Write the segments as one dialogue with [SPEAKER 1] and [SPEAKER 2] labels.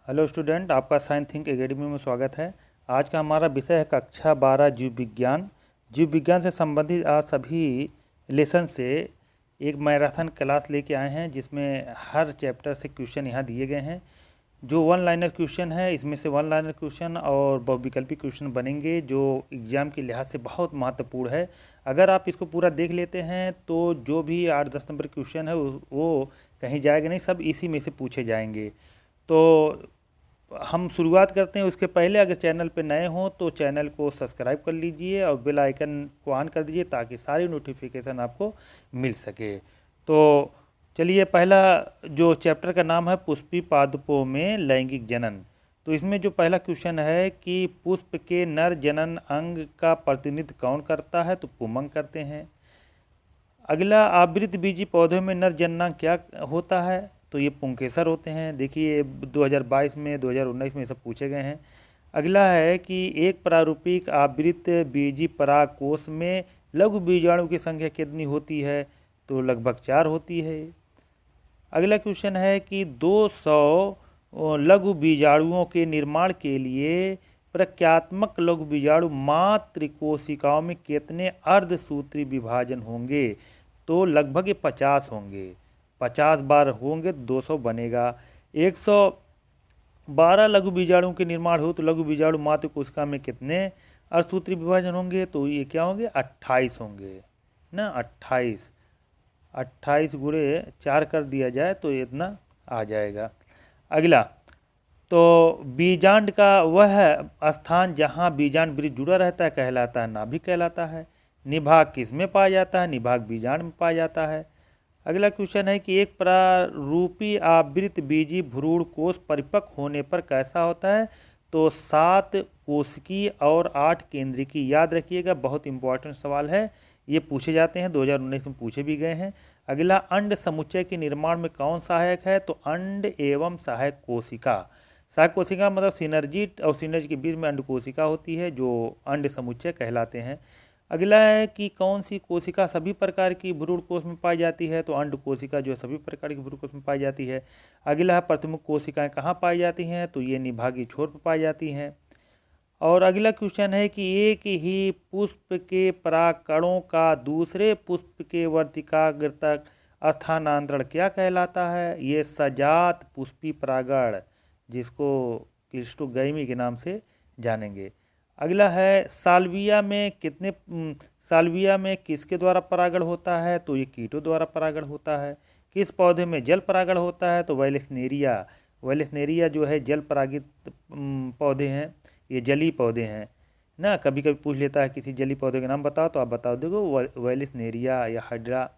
[SPEAKER 1] Hello student, आपका science think academy में स्वागत है। आज का हमारा विषय है कक्षा 12 जीव विज्ञान। जीव विज्ञान से संबंधित आज सभी लेसन से एक मैराथन क्लास लेके आए हैं, जिसमें हर चैप्टर से क्वेश्चन यहाँ दिए गए हैं। जो वन लाइनर क्वेश्चन है, इसमें से वन लाइनर क्वेश्चन और बहुविकल्पी क्वेश्चन बनेंगे, जो एग्ज़ाम के लिहाज से बहुत महत्वपूर्ण है। अगर आप इसको पूरा देख लेते हैं तो जो भी 8-10 नंबर क्वेश्चन है वो कहीं जाएगा नहीं, सब इसी में से पूछे जाएंगे। तो हम शुरुआत करते हैं। उसके पहले अगर चैनल पे नए हों तो चैनल को सब्सक्राइब कर लीजिए और बेल आइकन को ऑन कर दीजिए, ताकि सारी नोटिफिकेशन आपको मिल सके। तो चलिए, पहला जो चैप्टर का नाम है पुष्पी पादपों में लैंगिक जनन। तो इसमें जो पहला क्वेश्चन है कि पुष्प के नर जनन अंग का प्रतिनिधित्व कौन करता है, तो पुमंग करते हैं। अगला, आवृत बीजी पौधों में नर जननांग क्या होता है, तो ये पुंकेसर होते हैं। देखिए 2022 में 2019 में ये सब पूछे गए हैं। अगला है कि एक प्रारूपिक आवृत बीजी परागकोश में लघु बीजाणु की संख्या कितनी होती है, तो लगभग 4 होती है। अगला क्वेश्चन है कि 200 लघु बीजाणुओं के निर्माण के लिए प्रक्रियात्मक लघु बीजाणु मात्र कोशिकाओं में कितने अर्धसूत्री विभाजन होंगे, तो लगभग ये 50 होंगे। 50 बार होंगे तो 200 बनेगा। 112 लघु बीजाणुओं के निर्माण हो तो लघु बीजाणु मात्र कोशिका में कितने अर्धसूत्री विभाजन होंगे, तो ये क्या होंगे, 28 होंगे ना। 28 गुणे 4 कर दिया जाए तो इतना आ जाएगा। अगला, तो बीजांड का वह स्थान जहाँ बीजांड वृत्त जुड़ा रहता है कहलाता है नाभिक कहलाता है। निभाग किस में पाया जाता है, निभाग बीजांड में पाया जाता है। अगला क्वेश्चन है कि एक प्रारूपी आवृत बीजी भ्रूण कोष परिपक्व होने पर कैसा होता है, तो 7 कोशिकी और 8 केंद्रिकी। याद रखिएगा, बहुत इंपॉर्टेंट सवाल है, ये पूछे जाते हैं, 2019 में पूछे भी गए हैं। अगला, अंड समुच्चय के निर्माण में कौन सहायक है, तो अंड एवं सहायक कोशिका। सहायक कोशिका मतलब सिनर्जी और सिनर्जी के बीच में अंड कोशिका होती है, जो अंड समुच्चय कहलाते हैं। अगला है कि कौन सी कोशिका सभी प्रकार की भ्रूण कोष में पाई जाती है, तो अंड कोशिका जो है सभी प्रकार की भ्रूण कोष में पाई जाती है। अगला है प्रमुख कोशिकाएं कहाँ पाई जाती हैं, तो ये निभागी छोर पर पाई जाती हैं। और अगला क्वेश्चन है कि एक ही पुष्प के परागकणों का दूसरे पुष्प के वर्तिकाग्र तक स्थानांतरण क्या कहलाता है, ये सजात पुष्पी परागण, जिसको क्लिस्टोगैमी के नाम से जानेंगे। अगला है साल्विया में किसके द्वारा परागण होता है, तो ये कीटों द्वारा परागण होता है। किस पौधे में जल परागण होता है, तो वैलेसनेरिया जो है जल परागित पौधे हैं, ये जली पौधे हैं ना। कभी कभी पूछ लेता है किसी जली पौधे का नाम बताओ, तो आप बताओ देखो वैलेसनेरिया या हाइड्रा।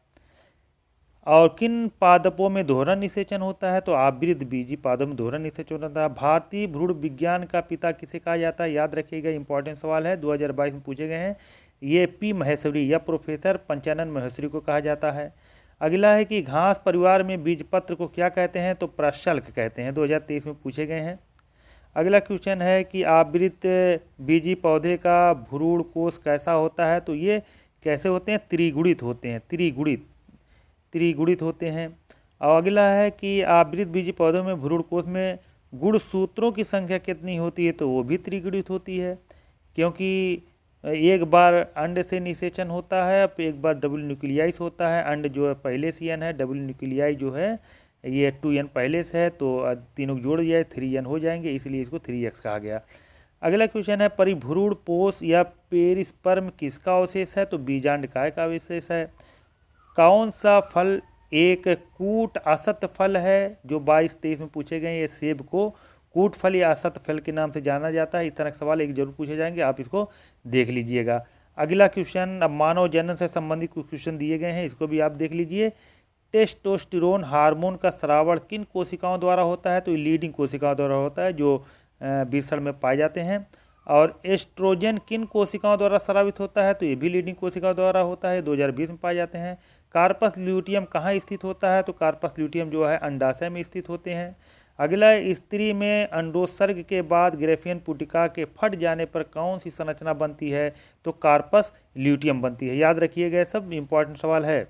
[SPEAKER 1] और किन पादपों में दोहरा निषेचन होता है, तो आवृत बीजी पादपों में दोहरा निषेचन होता है। भारतीय भ्रूण विज्ञान का पिता किसे कहा जाता है, याद रखिएगा, इंपॉर्टेंट सवाल है, 2022 में पूछे गए हैं। ये पी महेश्वरी या प्रोफेसर पंचानन महेश्वरी को कहा जाता है। अगला है कि घास परिवार में बीजपत्र को क्या कहते हैं, तो प्रशल्क कहते हैं, 2023 में पूछे गए हैं। अगला क्वेश्चन है कि आवृत बीजी पौधे का भ्रूण कोष कैसा होता है, तो ये कैसे होते हैं, त्रिगुणित होते हैं, त्रिगुणित होते हैं। और अगला है कि आवृत बीजी पौधों में भ्रूण कोष में गुणसूत्रों की संख्या कितनी होती है, तो वो भी त्रिगुणित होती है, क्योंकि एक बार अंड से निषेचन होता है, एक बार डबल न्यूक्लियाइस होता है। अंड जो है पहले से एन है, डबल न्यूक्लियाई जो है ये 2n पहले से है, तो तीनों जोड़ दिया 3n हो जाएंगे, इसलिए इसको 3x कहा गया। अगला क्वेश्चन है परिभ्रूण पोष या पेरिस्पर्म किसका अवशेष है, तो बीजांड काय का अवशेष है। कौन सा फल एक कूट असत फल है, जो 22-23 में पूछे गए। ये सेब को कूट फल या असत फल के नाम से जाना जाता है। इस तरह के सवाल एक जरूर पूछे जाएंगे, आप इसको देख लीजिएगा। अगला क्वेश्चन, अब मानव जनन से संबंधित कुछ क्वेश्चन दिए गए हैं, इसको भी आप देख लीजिए। टेस्टोस्टेरोन हार्मोन का स्रावण किन कोशिकाओं द्वारा होता है, तो लीडिंग कोशिकाओं द्वारा होता है, जो बीसड़ में पाए जाते हैं। और एस्ट्रोजन किन कोशिकाओं द्वारा स्रावित होता है, तो ये भी लीडिंग कोशिकाओं द्वारा होता है, 2020 में पाए जाते हैं। कार्पस ल्यूटियम कहाँ स्थित होता है, तो कार्पस ल्यूटियम जो है अंडाशय में स्थित होते हैं। अगला, स्त्री में अंडोत्सर्ग के बाद ग्रेफियन पुटिका के फट जाने पर कौन सी संरचना बनती है, तो कार्पस ल्यूटियम बनती है। याद रखिएगा, सब इंपॉर्टेंट सवाल है।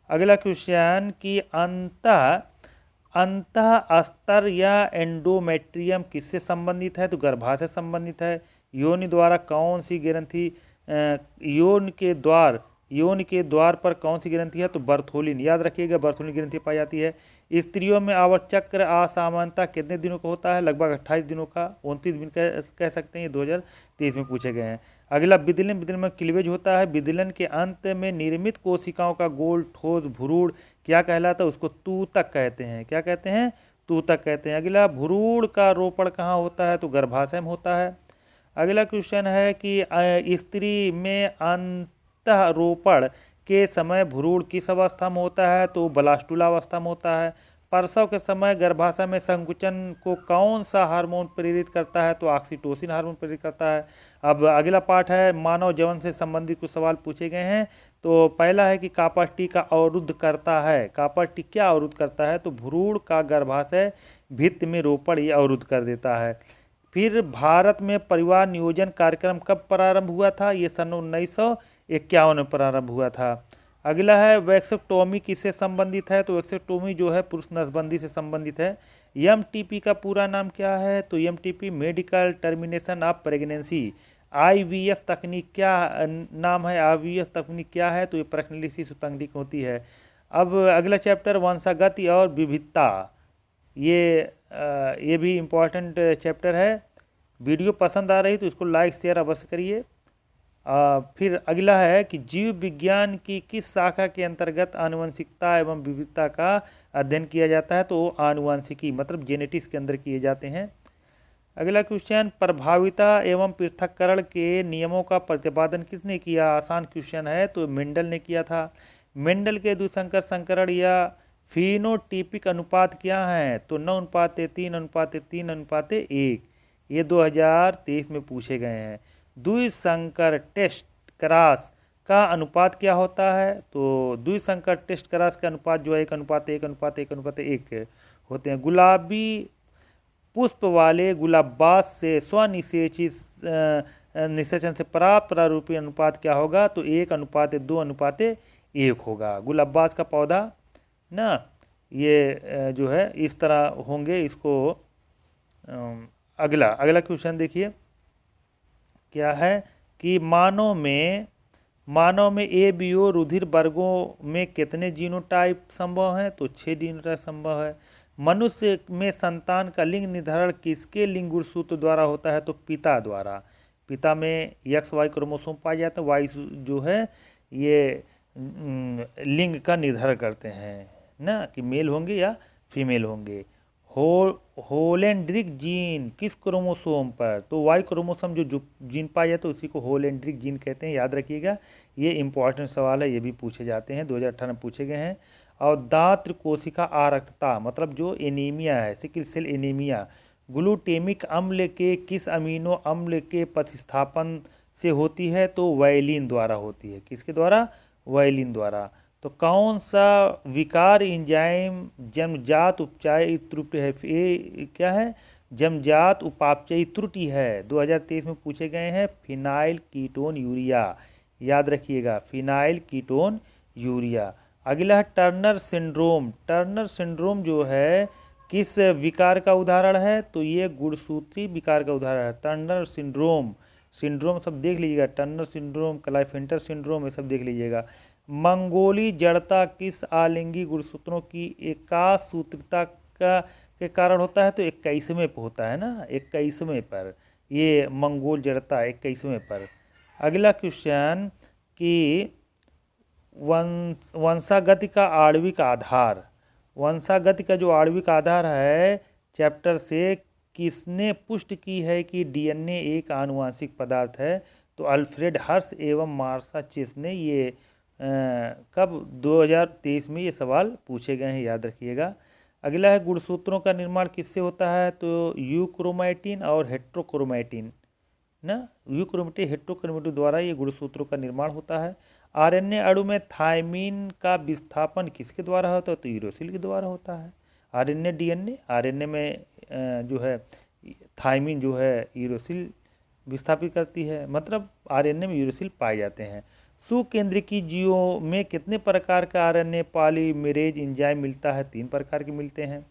[SPEAKER 1] अगला क्वेश्चन कि अंतः स्तर या एंडोमेट्रियम किससे संबंधित है? तो गर्भाशय से संबंधित है। योनि द्वारा कौन सी ग्रंथि योनि के द्वार पर कौन सी ग्रंथि है? तो बर्थोलिन। याद रखिएगा, बर्थोलिन ग्रंथि पाई जाती है। स्त्रियों में आवर्त चक्र असामान्यता कितने दिनों का होता है? लगभग 28 दिनों का, 29 दिन कह सकते हैं। ये 2023 में पूछे गए हैं। अगला विदिलन। विदिलन में क्लीवेज होता है। विदिलन के अंत में निर्मित कोशिकाओं का गोल ठोस भ्रूण क्या कहलाता है? उसको तूतक कहते हैं। क्या कहते हैं? तूतक कहते हैं। अगला, भ्रूण का रोपण कहाँ होता है? तो गर्भाशय में होता है। अगला क्वेश्चन है कि स्त्री में अंतःरोपण के समय भ्रूण किस अवस्था में होता है? तो ब्लास्टुला अवस्था में होता है। प्रसव के समय गर्भाशय में संकुचन को कौन सा हार्मोन प्रेरित करता है? तो ऑक्सीटोसिन हार्मोन प्रेरित करता है। अब अगला पार्ट है मानव यौन से संबंधित कुछ सवाल पूछे गए हैं। तो पहला है कि कापट्टी का अवरुद्ध करता है। कापट्टी क्या अवरुद्ध करता है? तो भ्रूण का गर्भाशय भित्ति में रोपण ये अवरुद्ध कर देता है। फिर भारत में परिवार नियोजन कार्यक्रम कब प्रारंभ हुआ था? ये सन 1951 में प्रारंभ हुआ था। अगला है वैक्सेक्टोमी किससे संबंधित है? तो वैक्सेक्टोमी जो है पुरुष नसबंदी से संबंधित है। एमटीपी का पूरा नाम क्या है? तो MTP medical termination of pregnancy. IVF तकनीक क्या नाम है? आईवीएफ तकनीक क्या है? तो ये प्रेग्नेंसी तकनीक होती है। अब अगला चैप्टर वंशागति और विविधता, ये भी इम्पोर्टेंट चैप्टर है। वीडियो पसंद आ रही तो इसको लाइक शेयर अवश्य करिए। फिर अगला है कि जीव विज्ञान की किस शाखा के अंतर्गत आनुवंशिकता एवं विविधता का अध्ययन किया जाता है? तो आनुवंशिकी मतलब जेनेटिक्स के अंदर किए जाते हैं। अगला क्वेश्चन, प्रभाविता एवं पृथक्करण के नियमों का प्रतिपादन किसने किया? आसान क्वेश्चन है, तो मेंडल ने किया था। मेंडल के द्विसंकर संकरण या फिनोटिपिक अनुपात क्या है? तो 9:3:3:3:1। ये 2023 में पूछे गए हैं। द्विसंकर टेस्ट क्रॉस का अनुपात क्या होता है? तो द्विसंकर टेस्ट क्रॉस का अनुपात जो है 1:1:1:1:1 होते हैं। गुलाबी पुष्प वाले गुलाबास से स्वनिषेचित निषेचन से प्राप्त प्रारूपी अनुपात क्या होगा? तो 1:2:1 होगा। गुलाबास का पौधा ना, ये जो है इस तरह होंगे। इसको अगला क्वेश्चन देखिए क्या है कि मानव में एबीओ रुधिर वर्गों में कितने जीनोटाइप संभव हैं? तो 6 जीनोटाइप संभव है। मनुष्य में संतान का लिंग निर्धारण किसके लिंग गुणसूत्र द्वारा होता है? तो पिता द्वारा। पिता में XY क्रोमोसोम पाए जाते हैं। वाई जो है ये लिंग का निर्धारण करते हैं ना, कि मेल होंगे या फीमेल होंगे। होलेंड्रिक जीन किस क्रोमोसोम पर? तो वाई क्रोमोसोम जो जीन पाया जाता है उसी को होलेंड्रिक जीन कहते हैं। याद रखिएगा, ये इंपॉर्टेंट सवाल है, ये भी पूछे जाते हैं, 2018 में पूछे गए हैं। और दात्र कोशिका आरक्तता मतलब जो एनीमिया है, सिकल सेल एनीमिया, ग्लूटेमिक अम्ल के किस अमीनो अम्ल के प्रतिस्थापन से होती है? तो वायलिन द्वारा होती है। किसके द्वारा? वायलिन द्वारा। तो कौन सा विकार एंजाइम जन्मजात उपचायी त्रुटि है? ये क्या है? जन्मजात उपापचयी त्रुटि है। 2023 में पूछे गए हैं। Phenyl ketone urea. याद रखिएगा, फिनाइल कीटोन यूरिया। अगला है टर्नर सिंड्रोम। टर्नर सिंड्रोम जो है किस विकार का उदाहरण है? तो ये गुणसूत्री विकार का उदाहरण है। टर्नर सिंड्रोम सब देख लीजिएगा। टर्नर सिंड्रोम, क्लाइफेंटर सिंड्रोम, ये सब देख लीजिएगा। मंगोली जड़ता किस आलिंगी गुणसूत्रों की एकाश सूत्रता के कारण होता है? तो 21वें पर होता है ना, 21वें पर ये मंगोल जड़ता 21वें पर। अगला क्वेश्चन कि वंशागति का आणविक आधार। वंशागति का जो आणविक आधार है चैप्टर से किसने पुष्टि की है कि डीएनए एक आनुवांशिक पदार्थ है? तो अल्फ्रेड हर्श एवं मार्शा चेस ने ये कब? 2023 में ये सवाल पूछे गए हैं, याद रखिएगा। अगला है गुणसूत्रों का निर्माण किससे होता है? तो यूक्रोमैटिन और हेट्रोक्रोमैटिन ना, यूक्रोमैटिन हेट्रोक्रोमैटिन द्वारा ये गुणसूत्रों का निर्माण होता है। आरएनए अणु में थायमिन का विस्थापन किसके द्वारा होता है? तो यूरोसिल के द्वारा होता है। आरएनए डीएनए, आरएनए में जो है थायमिन जो है यूरोसिल विस्थापित करती है, मतलब आरएनए में यूरोसिल पाए जाते हैं। सुकेंद्रीकी जीवों में कितने प्रकार का आरएनए पॉलीमेरेज एंजाइम मिलता है? 3 प्रकार के मिलते हैं।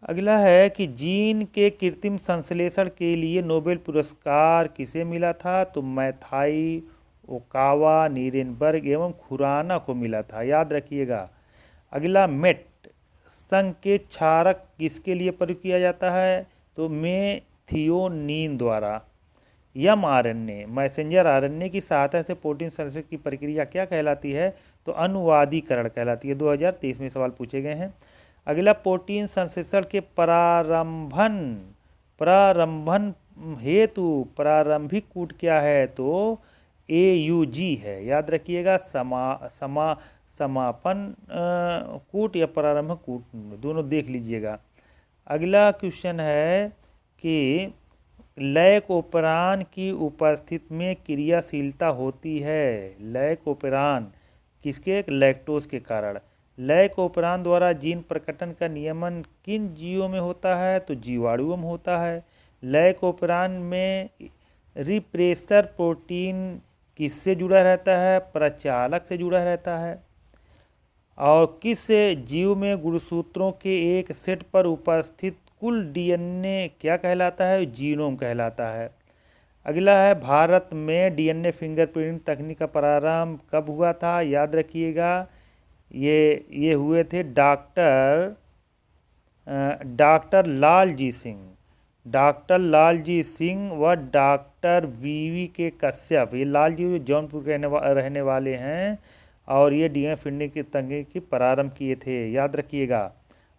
[SPEAKER 1] अगला है कि जीन के कृत्रिम संश्लेषण के लिए नोबेल पुरस्कार किसे मिला था? तो मैथाई, ओकावा, नीरेनबर्ग एवं खुराना को मिला था, याद रखिएगा। अगला मेट संघ के क्षारक किसके लिए प्रयोग किया जाता है? तो मेथियोनीन द्वारा। mRNA मैसेंजर आरएनए की सहायता से प्रोटीन संश्लेषण की प्रक्रिया क्या कहलाती है? तो अनुवादीकरण कहलाती है। 2023 में सवाल पूछे गए हैं। अगला प्रोटीन संश्लेषण के प्रारंभन हेतु प्रारंभिक कूट क्या है? तो AUG है, याद रखिएगा। समापन कूट या प्रारंभिक कूट, दोनों देख लीजिएगा। अगला क्वेश्चन है कि लैकोपेरान की उपस्थिति में क्रियाशीलता होती है। लैकोपेरान किसके? लैक्टोज के कारण। लैकोपेरान द्वारा जीन प्रकटन का नियमन किन जीवों में होता है? तो जीवाणुओं में होता है। लैकोपेरान में रिप्रेसर प्रोटीन किससे जुड़ा रहता है? प्रचालक से जुड़ा रहता है। और किस जीव में गुणसूत्रों के एक सेट पर उपस्थित कुल डीएनए क्या कहलाता है? जीनोम कहलाता है। अगला है भारत में डीएनए फिंगरप्रिंट तकनीक का प्रारंभ कब हुआ था? याद रखिएगा, ये हुए थे डॉक्टर लालजी सिंह व डॉक्टर वीवी के कश्यप। ये लालजी जौनपुर के रहने वाले हैं और ये डीएनए फिंगरप्रिंट की तकनीक की प्रारंभ किए थे, याद रखिएगा।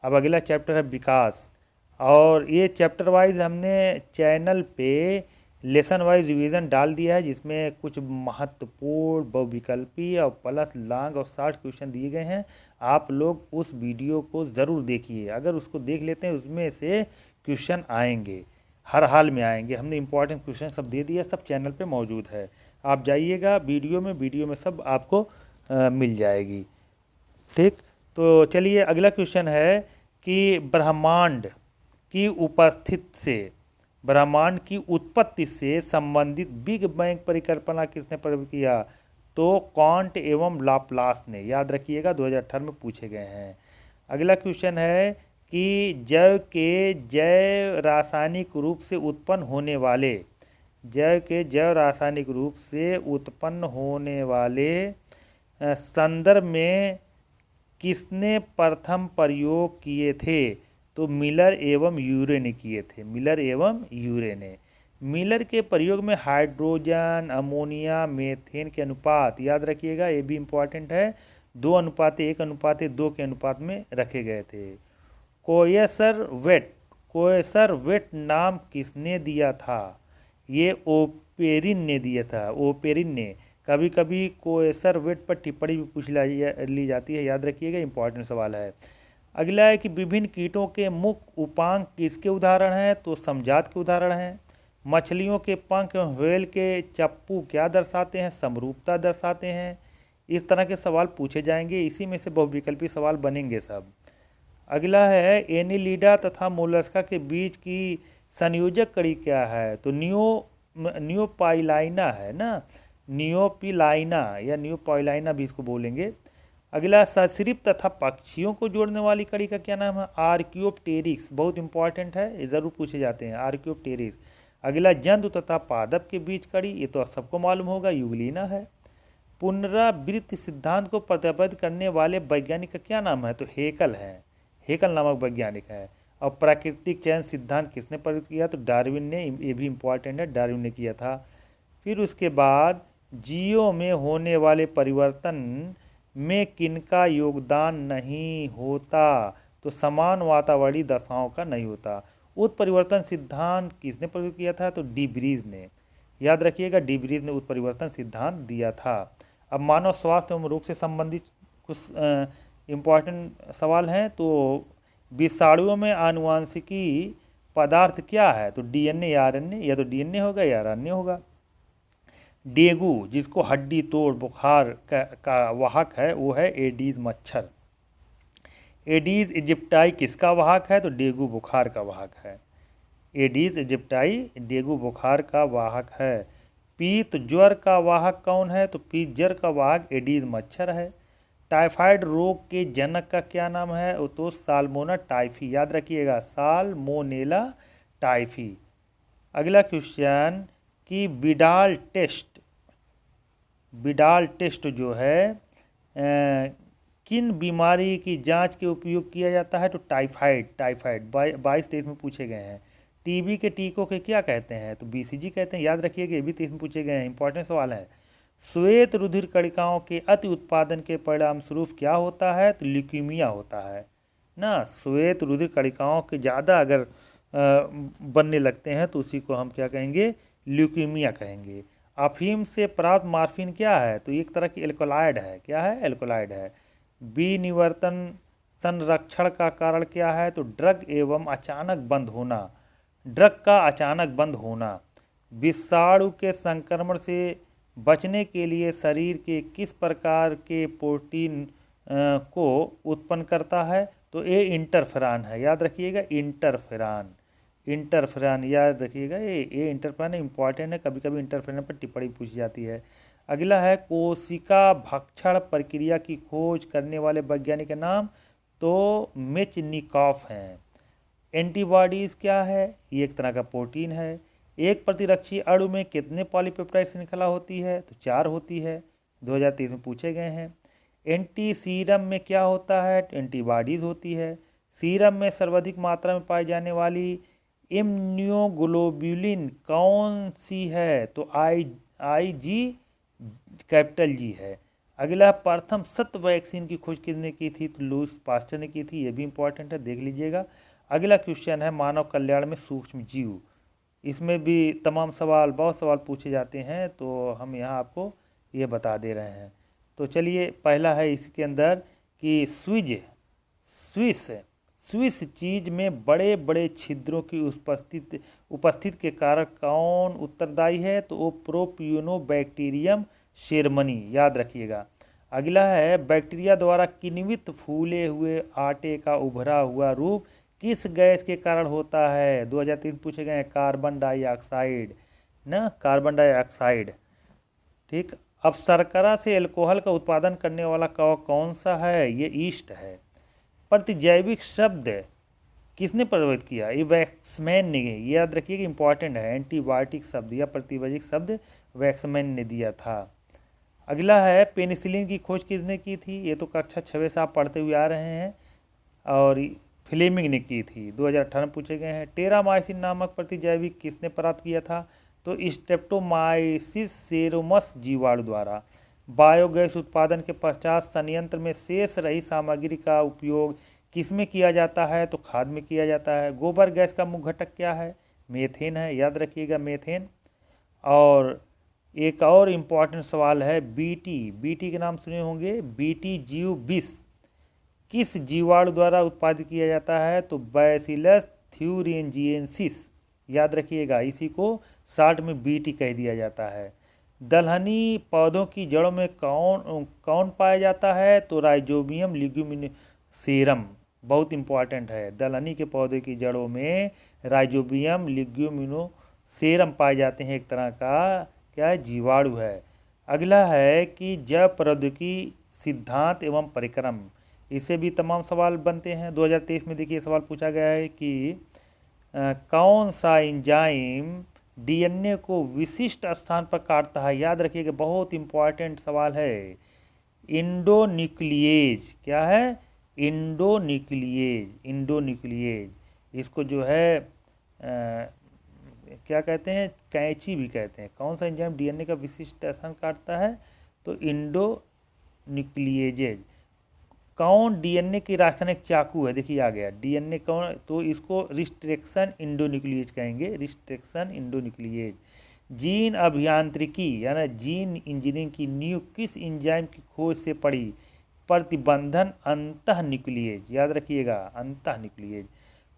[SPEAKER 1] अब अगला चैप्टर है विकास, और ये चैप्टर वाइज हमने चैनल पे लेसन वाइज रिवीजन डाल दिया है, जिसमें कुछ महत्वपूर्ण बहुविकल्पी और प्लस लॉन्ग और शॉर्ट क्वेश्चन दिए गए हैं। आप लोग उस वीडियो को ज़रूर देखिए। अगर उसको देख लेते हैं उसमें से क्वेश्चन आएंगे, हर हाल में आएंगे। हमने इंपॉर्टेंट क्वेश्चन सब दे दिया, सब चैनल पे मौजूद है। आप जाइएगा वीडियो में सब आपको मिल जाएगी। ठीक, तो चलिए अगला क्वेश्चन है कि ब्रह्मांड की उत्पत्ति से संबंधित बिग बैंग परिकल्पना किसने प्रस्तुत किया? तो कांट एवं लाप्लास ने, याद रखिएगा। 2018 में पूछे गए हैं। अगला क्वेश्चन है कि जैव रासायनिक रूप से उत्पन्न होने वाले संदर्भ में किसने प्रथम प्रयोग किए थे? तो मिलर एवं यूरे ने किए थे। मिलर के प्रयोग में हाइड्रोजन, अमोनिया, मीथेन के अनुपात, याद रखिएगा, ये भी इम्पॉर्टेंट है, 2:1:2 के अनुपात में रखे गए थे। कोएसरवेट नाम किसने दिया था? ये ओपेरिन ने दिया था। कभी कभी कोएसरवेट पर टिप्पणी भी पूछ ली जाती है, याद रखिएगा, इंपॉर्टेंट सवाल है। अगला है कि विभिन्न कीटों के मुख्य उपांग किसके उदाहरण हैं? तो समजात के उदाहरण हैं। मछलियों के पंख एवं व्हेल के चप्पू क्या दर्शाते हैं? समरूपता दर्शाते हैं। इस तरह के सवाल पूछे जाएंगे, इसी में से बहुविकल्पी सवाल बनेंगे सब। अगला है एनिलिडा तथा मोलस्का के बीच की संयोजक कड़ी क्या है? तो नियोपाइलाइना है ना, नियोपाइलाइना भी इसको बोलेंगे। अगला सरीसृप तथा पक्षियों को जोड़ने वाली कड़ी का क्या नाम है? आर्कियोप्टेरिक्स, बहुत इंपॉर्टेंट है, ये जरूर पूछे जाते हैं, आर्कियोप्टेरिक्स। अगला जंतु तथा पादप के बीच कड़ी, ये तो सबको मालूम होगा, यूग्लिना है। पुनरावृत्ति सिद्धांत को प्रतिपादित करने वाले वैज्ञानिक का क्या नाम है? तो हेकल है, हेकल नामक वैज्ञानिक है। और प्राकृतिक चयन सिद्धांत किसने प्रस्तुत किया? तो डार्विन ने, ये भी इंपॉर्टेंट है, डार्विन ने किया था। फिर उसके बाद जीवों में होने वाले परिवर्तन में किनका योगदान नहीं होता? तो समान वातावरणीय दशाओं का नहीं होता। उत्परिवर्तन सिद्धांत किसने प्रस्तुत किया था? तो डी ब्रीज ने, याद रखिएगा, डी ब्रीज ने उत्परिवर्तन सिद्धांत दिया था। अब मानव स्वास्थ्य एवं रोग से संबंधित कुछ इम्पॉर्टेंट सवाल हैं। तो विषाणुओं में आनुवांशिकी पदार्थ क्या है? तो डीएनए या आरएनए, या तो डीएनए होगा या आरएनए होगा। डेंगू, जिसको हड्डी तोड़ बुखार का वाहक है, वो है एडीज मच्छर। एडीज इजिप्टाई किसका वाहक है? तो डेंगू बुखार का वाहक है। एडीज इजिप्टाई डेंगू बुखार का वाहक है। पीत ज्वर का वाहक कौन है? तो पीत ज्वर का वाहक एडीज मच्छर है। टाइफाइड रोग के जनक का क्या नाम है? वो तो साल्मोना टाइफी, याद रखिएगा, साल्मोनेला टाइफी। अगला क्वेश्चन कि विडाल टेस्ट जो है किन बीमारी की जांच के उपयोग किया जाता है? तो टाइफाइड 22-23 में पूछे गए हैं। टीबी के टीकों के क्या कहते हैं? तो बीसीजी कहते हैं, याद रखिएगा, ये भी 23 में पूछे गए हैं, इंपॉर्टेंट सवाल है। श्वेत रुधिर कणिकाओं के अति उत्पादन के परिणाम स्वरूप क्या होता है? तो ल्यूकीमिया होता है ना। श्वेत रुधिर कणिकाओं के ज़्यादा अगर बनने लगते हैं तो उसी को हम क्या कहेंगे? ल्यूकीमिया कहेंगे। अफीम से प्राप्त मॉर्फिन क्या है? तो एक तरह की एल्कोलाइड है। क्या है? एल्कोलाइड है। विनिवर्तन संरक्षण का कारण क्या है? तो ड्रग का अचानक बंद होना। विषाणु के संक्रमण से बचने के लिए शरीर के किस प्रकार के प्रोटीन को उत्पन्न करता है? तो ये इंटरफेरॉन है, याद रखिएगा, इंटरफेरॉन याद रखिएगा, ये इंटरफेरॉन इंपॉर्टेंट है, कभी कभी इंटरफेरॉन पर टिप्पणी पूछी जाती है। अगला है कोशिका भक्षण प्रक्रिया की खोज करने वाले वैज्ञानिक का नाम? तो मेचनिकॉफ हैं। एंटीबॉडीज़ क्या है? ये एक तरह का प्रोटीन है। एक प्रतिरक्षी अणु में कितने पॉलीपेप्टाइड श्रृंखला होती है? तो 4 होती है, 2023 में पूछे गए हैं। एंटी सीरम में क्या होता है? तो एंटीबॉडीज़ होती है। सीरम में सर्वाधिक मात्रा में पाई जाने वाली इम्यूनोग्लोबुलिन कौन सी है? तो IG कैपिटल जी है। अगला प्रथम सत्य वैक्सीन की खोज किसने की थी? तो लुईस पास्टर ने की थी, ये भी इंपॉर्टेंट है, देख लीजिएगा। अगला क्वेश्चन है मानव कल्याण में सूक्ष्म जीव। इसमें भी तमाम सवाल, बहुत सवाल पूछे जाते हैं, तो हम यहाँ आपको ये बता दे रहे हैं। तो चलिए, पहला है इसके अंदर कि स्विस चीज में बड़े बड़े छिद्रों की उपस्थिति के कारण कौन उत्तरदायी है? तो वो प्रोपियोनोबैक्टीरियम शेरमनी, याद रखिएगा। अगला है बैक्टीरिया द्वारा किण्वित फूले हुए आटे का उभरा हुआ रूप किस गैस के कारण होता है? 2003 पूछे गए हैं, कार्बन डाइऑक्साइड ना, कार्बन डाइऑक्साइड। ठीक। अब शर्करा से अल्कोहल का उत्पादन करने वाला कौन सा है? ये ईस्ट है। प्रतिजैविक शब्द किसने प्रभावित किया? ये वैक्समैन ने, याद रखिए कि इंपॉर्टेंट है। एंटीबायोटिक शब्द या प्रतिजैविक शब्द वैक्समैन ने दिया था। अगला है पेनिसिलिन की खोज किसने की थी? ये तो कक्षा 6 से आप पढ़ते हुए आ रहे हैं, और फ्लेमिंग ने की थी, 2018 में पूछे गए हैं। टेरामाइसिन नामक प्रतिजैविक किसने प्राप्त किया था? तो स्ट्रेप्टोमाइसिस सेरोमस जीवाणु द्वारा। बायोगैस उत्पादन के पश्चात संयंत्र में शेष रही सामग्री का उपयोग किसमें किया जाता है? तो खाद में किया जाता है। गोबर गैस का मुख्य घटक क्या है? मीथेन है, याद रखिएगा, मीथेन। और एक और इम्पॉर्टेंट सवाल है, बीटी के नाम सुने होंगे, बीटी जीव विष किस जीवाणु द्वारा उत्पादित किया जाता है? तो बैसिलस थ्यूरिंजिएंसिस, याद रखिएगा, इसी को शॉर्ट में बीटी कह दिया जाता है। दलहनी पौधों की जड़ों में कौन पाया जाता है? तो राइजोबियम लिग्यूमिनोसेरम, बहुत इंपॉर्टेंट है। दलहनी के पौधे की जड़ों में राइजोबियम लिग्यूमिनोसेरम पाए जाते हैं, एक तरह का क्या है? जीवाणु है। अगला है कि जैव प्रौद्योगिकी सिद्धांत एवं परिक्रम, इससे भी तमाम सवाल बनते हैं। 2023 में देखिए सवाल पूछा गया है कि कौन सा एंजाइम डीएनए को विशिष्ट स्थान पर काटता है? याद रखिएगा, बहुत इंपॉर्टेंट सवाल है। इंडोन्यूक्लिएज, क्या है? इंडोन्यूक्लिएज। इसको जो है क्या कहते हैं? कैंची भी कहते हैं। कौन सा एंजाइम डीएनए का विशिष्ट स्थान काटता है? तो इंडोन्यूक्लिएजेज। कौन डीएनए की रासायनिक चाकू है? देखिए आ गया डीएनए कौन, तो इसको रिस्ट्रिक्शन इंडोन्यूक्लिएज कहेंगे, रिस्ट्रिक्शन इंडोन्यूक्लिएज। जीन अभियांत्रिकी यानी जीन इंजीनियरिंग की नींव किस एंजाइम की खोज से पड़ी? प्रतिबंधन अंतःन्यूक्लिएज, याद रखिएगा, अंतःन्यूक्लिएज।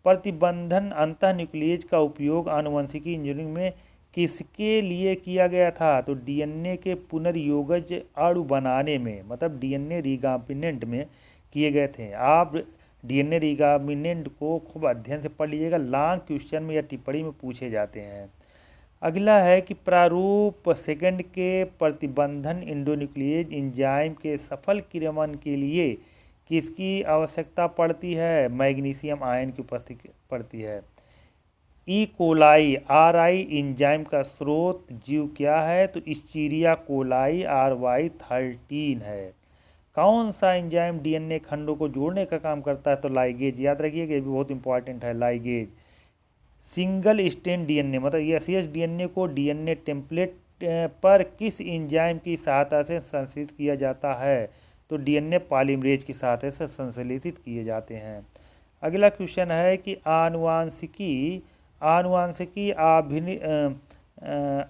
[SPEAKER 1] प्रतिबंधन अंतःन्यूक्लिएज का उपयोग आनुवंशिकी इंजीनियरिंग में किसके लिए किया गया था? तो डीएनए के पुनर्योगज अणु बनाने में, मतलब डीएनए रिकॉम्बिनेंट में किए गए थे। आप डीएनए रिकॉम्बिनेंट को खूब अध्ययन से पढ़ लीजिएगा, लॉन्ग क्वेश्चन में या टिप्पणी में पूछे जाते हैं। अगला है कि प्रारूप सेकंड के प्रतिबंधन एंडोन्यूक्लिएज एंजाइम के सफल क्रियान्वयन के लिए किसकी आवश्यकता पड़ती है? मैग्नीशियम आयन की उपस्थिति पड़ती है। ई कोलाई RI एंजाइम का स्रोत जीव क्या है? तो इस्चीरिया कोलाई RY13 है। कौन सा एंजाइम DNA खंडों को जोड़ने का काम करता है? तो लाइगेज। याद रखिएगा, ये भी बहुत इंपॉर्टेंट है, लाइगेज। सिंगल स्ट्रैंड DNA मतलब SES DNA को DNA टेम्पलेट पर किस एंजाइम की सहायता से संश्लेषित किया जाता है? तो DNA पॉलीमरेज की सहायता से संश्लेषित किए जाते हैं। अगला क्वेश्चन है कि आनुवांशिकी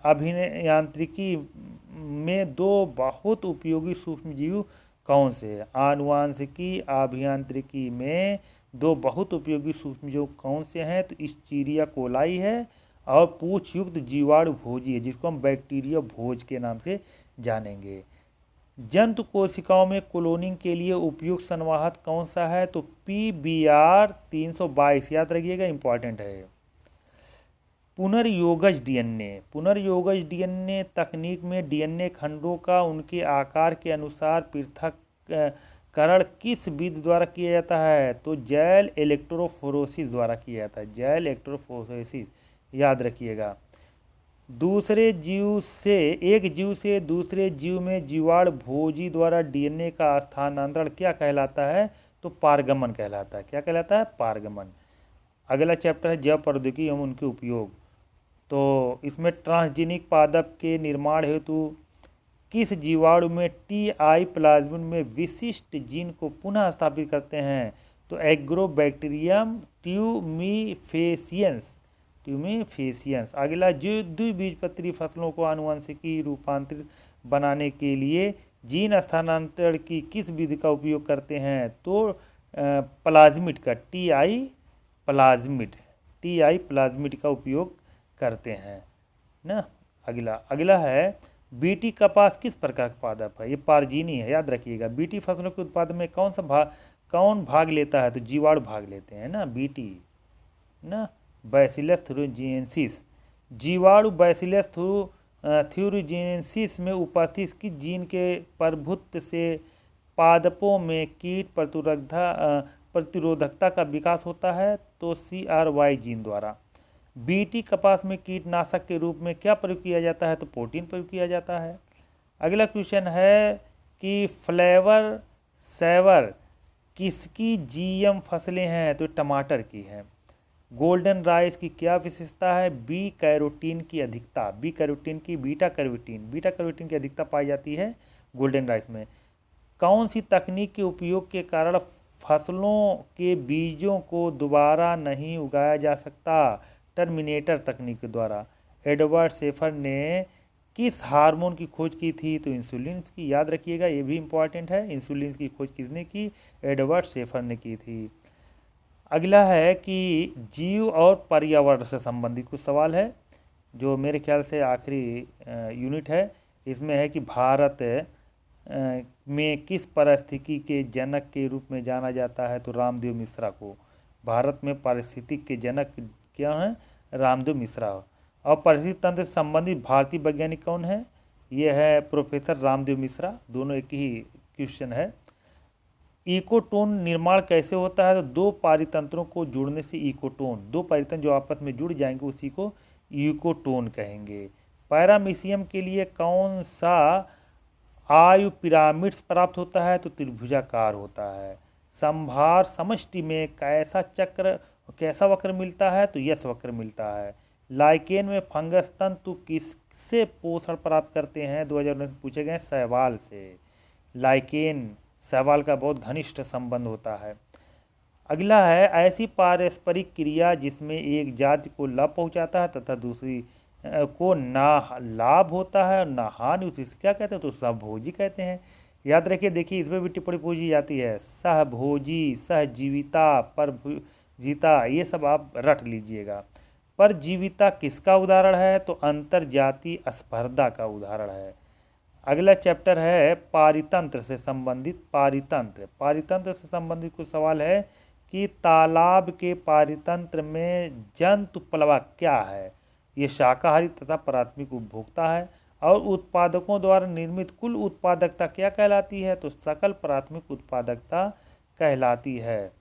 [SPEAKER 1] अभियांत्रिकी में दो बहुत उपयोगी सूक्ष्मजीव कौन से हैं? आनुवांशिकी अभियांत्रिकी में दो बहुत उपयोगी सूक्ष्मजीव कौन से हैं? तो इस्चीरिया कोलाई है और पूछ युक्त जीवाणु भोजी है, जिसको हम बैक्टीरिया भोज के नाम से जानेंगे। जंतु कोशिकाओं में क्लोनिंग के लिए उपयुक्त संवाहक कौन सा है? तो PBr 322। याद रखिएगा, इंपॉर्टेंट है। पुनर्योगज DNA तकनीक में DNA खंडों का उनके आकार के अनुसार पृथक्करण किस विधि द्वारा किया जाता है? तो जैल इलेक्ट्रोफोरेसिस द्वारा किया जाता है, जैल इलेक्ट्रोफोरेसिस। याद रखिएगा। एक जीव से दूसरे जीव में जीवाणु भोजी द्वारा DNA का स्थानांतरण क्या कहलाता है? तो पारगमन कहलाता है। क्या कहलाता है? पारगमन। अगला चैप्टर है जैव प्रौद्योगिकी एवं उनके उपयोग। तो इसमें ट्रांसजेनिक पादप के निर्माण हेतु किस जीवाणु में TI प्लाज्मिड में विशिष्ट जीन को पुनः स्थापित करते हैं? तो एग्रोबैक्टीरियम ट्यूमीफेसियंस। अगला, जो द्विबीजपत्री फसलों को आनुवंशिकी रूपांतरित बनाने के लिए जीन स्थानांतरण की किस विधि का उपयोग करते हैं? तो प्लाज्मिड का TI प्लाज्मिड का उपयोग करते हैं ना। अगला है बीटी कपास किस प्रकार का पादप है? ये पारजीनी है। याद रखिएगा। बीटी फसलों के उत्पादन में कौन भाग लेता है? तो जीवाणु भाग लेते हैं ना, बीटी ना। बैसिलस थ्यूरिजिनेंसिस, जीवाणु बैसिलस थ्यूरिजिनेंसिस में उपस्थित किस जीन के प्रभुत्व से पादपों में कीट प्रतिरोधकता का विकास होता है? तो CRY जीन द्वारा। बीटी कपास में कीटनाशक के रूप में क्या प्रयोग किया जाता है? तो प्रोटीन प्रयोग किया जाता है। अगला क्वेश्चन है कि फ्लेवर सेवर किसकी GM फसलें हैं? तो टमाटर की हैं। गोल्डन राइस की क्या विशेषता है? बी कैरोटीन की अधिकता, बीटा कैरोटीन की अधिकता पाई जाती है गोल्डन राइस में। कौन सी तकनीक के उपयोग के कारण फसलों के बीजों को दोबारा नहीं उगाया जा सकता? टर्मिनेटर तकनीक के द्वारा। एडवर्ड शेफर ने किस हार्मोन की खोज की थी? तो इंसुलिन की। याद रखिएगा, ये भी इंपॉर्टेंट है। इंसुलिन की खोज किसने की? एडवर्ड शेफर ने की थी। अगला है कि जीव और पर्यावरण से संबंधित कुछ सवाल है, जो मेरे ख्याल से आखिरी यूनिट है। इसमें है कि भारत में किस पारिस्थितिकी के जनक के रूप में जाना जाता है? तो रामदेव मिश्रा को। भारत में पारिस्थितिक के जनक क्या हैं? रामदेव मिश्रा। और परिस्थिति तंत्र से संबंधित भारतीय वैज्ञानिक कौन है? ये है प्रोफेसर रामदेव मिश्रा। दोनों एक ही क्वेश्चन है। इकोटोन निर्माण कैसे होता है? तो दो पारितंत्रों को जोड़ने से इकोटोन, दो पारितंत्र जो आपस में जुड़ जाएंगे उसी को इकोटोन कहेंगे। पैरामीशियम के लिए कौन सा आयु पिरामिड्स प्राप्त होता है? तो त्रिभुजाकार होता है। संभार समष्टि में कैसा वक्र मिलता है? तो यस वक्र मिलता है। लाइकेन में फंगस तंतु किससे पोषण प्राप्त करते हैं? 2019 में पूछे गए शैवाल से। लाइकेन शैवाल का बहुत घनिष्ठ संबंध होता है। अगला है ऐसी पारस्परिक क्रिया जिसमें एक जाति को लाभ पहुंचाता है तथा दूसरी को ना लाभ होता है और ना हानि, उसे क्या कहते हैं? तो सहभोजी कहते हैं। याद रखिए, देखिए इसमें भी टिप्पणी पूछी जाती है। सहभोजी, सहजीविता, परजीविता, ये सब आप रट लीजिएगा। परजीविता किसका उदाहरण है? तो अंतर जाति स्पर्धा का उदाहरण है। अगला चैप्टर है पारितंत्र से संबंधित। पारितंत्र से संबंधित कुछ सवाल है कि तालाब के पारितंत्र में जंतु प्लवक क्या है? ये शाकाहारी तथा प्राथमिक उपभोक्ता है। और उत्पादकों द्वारा निर्मित कुल उत्पादकता क्या कहलाती है? तो सकल प्राथमिक उत्पादकता कहलाती है।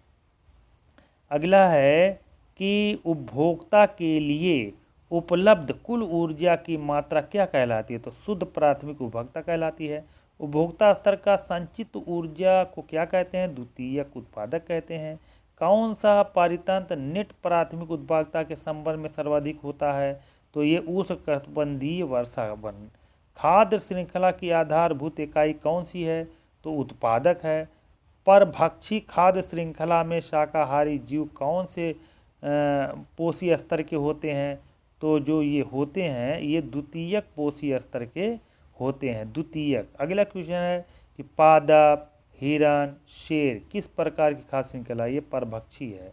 [SPEAKER 1] अगला है कि उपभोक्ता के लिए उपलब्ध कुल ऊर्जा की मात्रा क्या कहलाती है? तो शुद्ध प्राथमिक उपभोक्ता कहलाती है। उपभोक्ता स्तर का संचित ऊर्जा को क्या कहते हैं? द्वितीयक उत्पादक कहते हैं। कौन सा पारितंत्र नेट प्राथमिक उत्पादकता के संबंध में सर्वाधिक होता है? तो ये उष्णकटिबंधीय वर्षावन। खाद्य श्रृंखला की आधारभूत इकाई कौन सी है? तो उत्पादक है। परभक्षी खाद्य श्रृंखला में शाकाहारी जीव कौन से पोषी स्तर के होते हैं? तो जो ये होते हैं ये द्वितीयक पोषी स्तर के होते हैं, द्वितीयक। अगला क्वेश्चन है कि पादप, हिरण, शेर किस प्रकार की खाद्य श्रृंखला? ये परभक्षी है।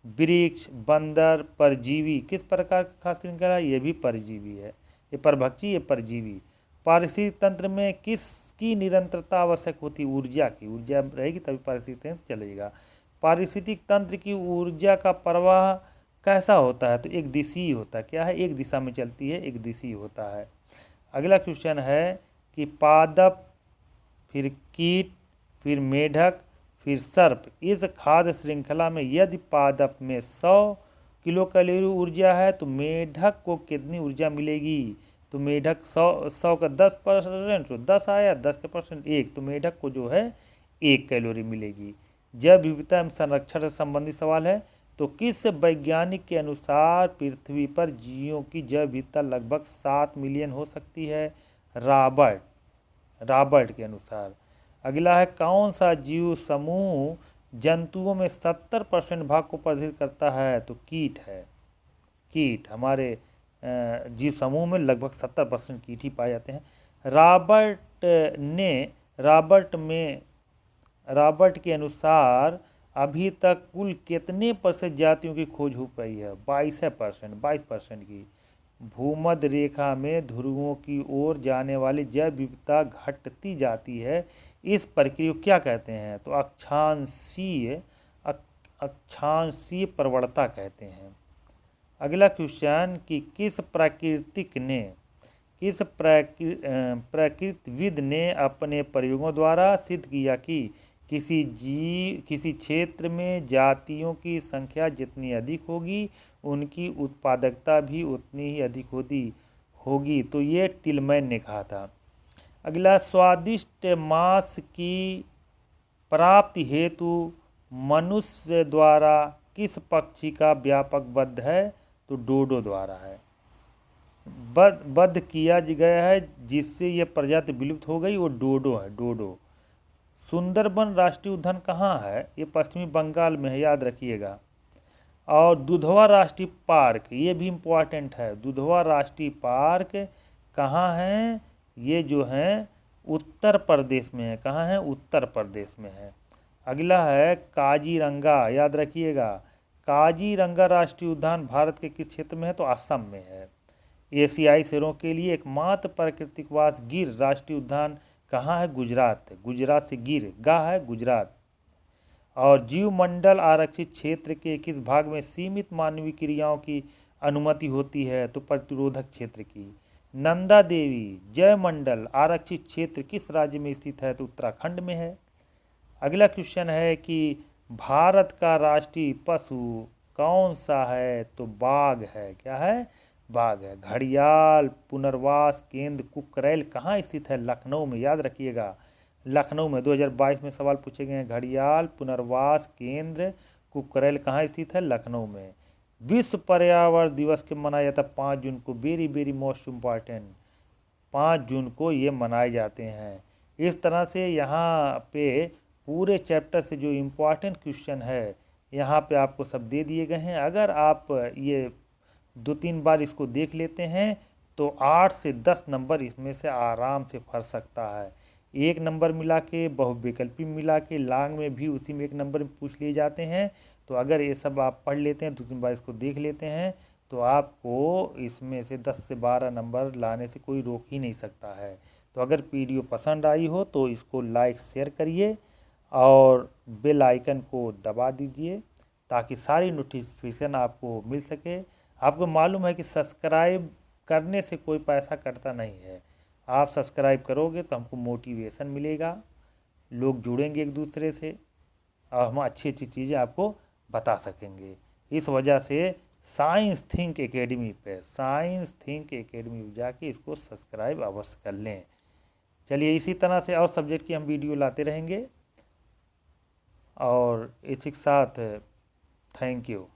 [SPEAKER 1] वृक्ष, बंदर, परजीवी किस प्रकार की खाद्य श्रृंखला? ये भी परजीवी है। ये परभक्षी, ये परजीवी। पारिस्थितिक तंत्र में किसकी निरंतरता आवश्यक होती है? ऊर्जा की। ऊर्जा रहेगी तभी पारिस्थितिक तंत्र चलेगा। पारिस्थितिक तंत्र की ऊर्जा का प्रवाह कैसा होता है? तो एक दिशीय होता है। क्या है? एक दिशा में चलती है, एक दिशीय होता है। अगला क्वेश्चन है कि पादप, फिर कीट, फिर मेढक, फिर सर्प, इस खाद्य श्रृंखला में यदि पादप में 100 किलो कैलोरी ऊर्जा है तो मेढक को कितनी ऊर्जा मिलेगी? तो मेढक 100 का 10%, तो 10 आया, 10 का परसेंट 1, तो मेढक को जो है 1 कैलोरी मिलेगी। जैव विविधता एवं संरक्षण से संबंधित सवाल है। तो किस वैज्ञानिक के अनुसार पृथ्वी पर जीवों की जैव विविधता लगभग 7 मिलियन हो सकती है? रॉबर्ट के अनुसार। अगला है कौन सा जीव समूह जंतुओं में 70% भाग को प्रदर्शित करता है? तो कीट है। कीट, हमारे जीव समूह में लगभग 70% कीट ही पाए जाते हैं। रॉबर्ट के अनुसार अभी तक कुल कितने प्रतिशत जातियों की खोज हो पाई है? 22% की। भूमध्य रेखा में ध्रुवों की ओर जाने वाली जैव विविधता घटती जाती है, इस प्रक्रिया को क्या कहते हैं? तो अक्षांशीय प्रवणता कहते हैं। अगला क्वेश्चन कि किस प्रकृतिविद ने अपने प्रयोगों द्वारा सिद्ध किया कि किसी क्षेत्र में जातियों की संख्या जितनी अधिक होगी उनकी उत्पादकता भी उतनी ही अधिक होगी। तो ये टिलमैन ने कहा था। अगला, स्वादिष्ट मांस की प्राप्ति हेतु मनुष्य द्वारा किस पक्षी का व्यापक वध है? तो डोडो द्वारा है। वध किया गया है जिससे यह प्रजाति विलुप्त हो गई, वो डोडो है, डोडो। सुंदरबन राष्ट्रीय उद्यान कहाँ है? ये पश्चिमी बंगाल में है, याद रखिएगा। और दुधवा राष्ट्रीय पार्क, ये भी इम्पोर्टेंट है। दुधवा राष्ट्रीय पार्क कहाँ है? ये जो है उत्तर प्रदेश में है। कहाँ है? उत्तर प्रदेश में है। अगला है काजीरंगा, याद रखिएगा। काजीरंगा राष्ट्रीय उद्यान भारत के किस क्षेत्र में है? तो असम में है। एशियाई शेरों के लिए एकमात्र प्राकृतिकवास गिर राष्ट्रीय उद्यान कहाँ है? गुजरात। गुजरात से गिर, गा है गुजरात। और जीवमंडल आरक्षित क्षेत्र के किस भाग में सीमित मानवीय क्रियाओं की अनुमति होती है? तो प्रतिरोधक क्षेत्र की। नंदा देवी जयमंडल आरक्षित क्षेत्र किस राज्य में स्थित है? तो उत्तराखंड में है। अगला क्वेश्चन है कि भारत का राष्ट्रीय पशु कौन सा है? तो बाघ है। क्या है? बाघ है। घड़ियाल पुनर्वास केंद्र कुकरैल कहाँ स्थित है? लखनऊ में, याद रखिएगा। लखनऊ में 2022 में सवाल पूछे गए हैं। घड़ियाल पुनर्वास केंद्र कुकरैल कहाँ स्थित है? लखनऊ में। विश्व पर्यावरण दिवस के मनाया जाता है 5 जून को। वेरी मोस्ट इम्पॉर्टेंट, 5 जून को ये मनाए जाते हैं। इस तरह से यहाँ पे पूरे चैप्टर से जो इम्पोर्टेंट क्वेश्चन है यहाँ पे आपको सब दे दिए गए हैं। अगर आप ये 2-3 बार इसको देख लेते हैं तो 8 से 10 नंबर इसमें से आराम से फंस सकता है। 1 नंबर मिला के, बहुविकल्पी मिला के, लांग में भी उसी में 1 नंबर पूछ लिए जाते हैं। तो अगर ये सब आप पढ़ लेते हैं, 2-3 बार इसको देख लेते हैं, तो आपको इसमें से 10 से 12 नंबर लाने से कोई रोक ही नहीं सकता है। तो अगर वीडियो पसंद आई हो तो इसको लाइक शेयर करिए और बेल आइकन को दबा दीजिए ताकि सारी नोटिफिकेशन आपको मिल सके। आपको मालूम है कि सब्सक्राइब करने से कोई पैसा कटता नहीं है। आप सब्सक्राइब करोगे तो हमको मोटिवेशन मिलेगा, लोग जुड़ेंगे एक दूसरे से और हम अच्छी अच्छी चीज़ें आपको बता सकेंगे। इस वजह से साइंस थिंक एकेडमी पे जाके इसको सब्सक्राइब अवश्य कर लें। चलिए इसी तरह से और सब्जेक्ट की हम वीडियो लाते रहेंगे और इसी के साथ थैंक यू।